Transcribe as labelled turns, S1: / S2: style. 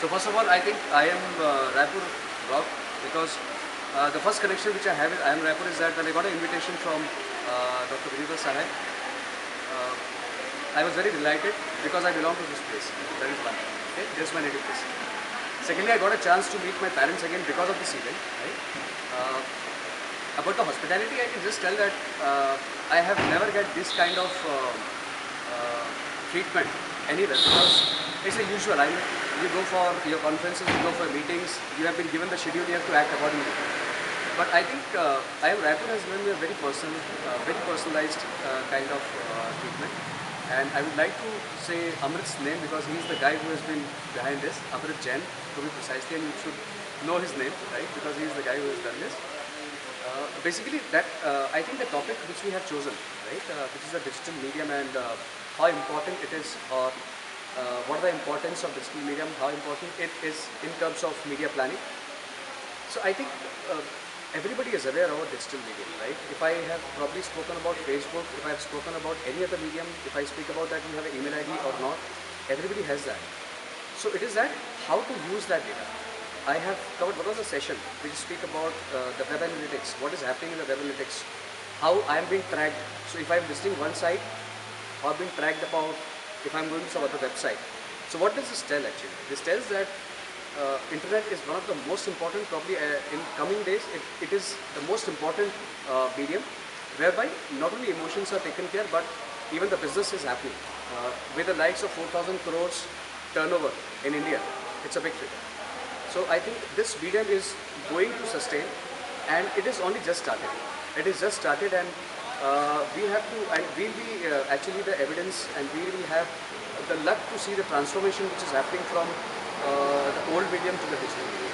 S1: So first of all, I think I am Raipur Rock because the first connection which I have with I am Raipur is that when I got an invitation from Dr. Vinita Sahai, I was very delighted because I belong to this place. That is one. Okay, this is my native place. Secondly, I got a chance to meet my parents again because of this event. Right? About the hospitality, I can just tell that I have never get this kind of treatment anywhere because it's the usual. I mean, you go for your conferences, you go for meetings, you have been given the schedule, you have to act accordingly. But I think I am Raipur has given me a very personal, very personalized kind of treatment. And I would like to say Amrit's name because he is the guy who has been behind this, Amrit Jain, to be precisely, and you should know his name, right? Because he is the guy who has done this. Basically, that I think the topic which we have chosen, right, which is the digital medium and how important it is, or what are the importance of digital medium, how important it is in terms of media planning. So I think everybody is aware about digital medium, right? If I have probably spoken about Facebook, if I have spoken about any other medium, if I speak about that you have an email ID or not, everybody has that. So it is that how to use that data. I have covered what was the session which speak about the web analytics, what is happening in the web analytics, how I am being tracked. So if I am visiting one site, how I am being tracked about if I am going to some other website. So what does this tell actually? This tells that internet is one of the most important, probably in coming days, it is the most important medium whereby not only emotions are taken care but even the business is happening. With the likes of 4,000 crores turnover in India, it's a big figure. So I think this medium is going to sustain and it is only just started. It is just started and we have to, and we'll be actually the evidence and we will have the luck to see the transformation which is happening from the old medium to the digital medium.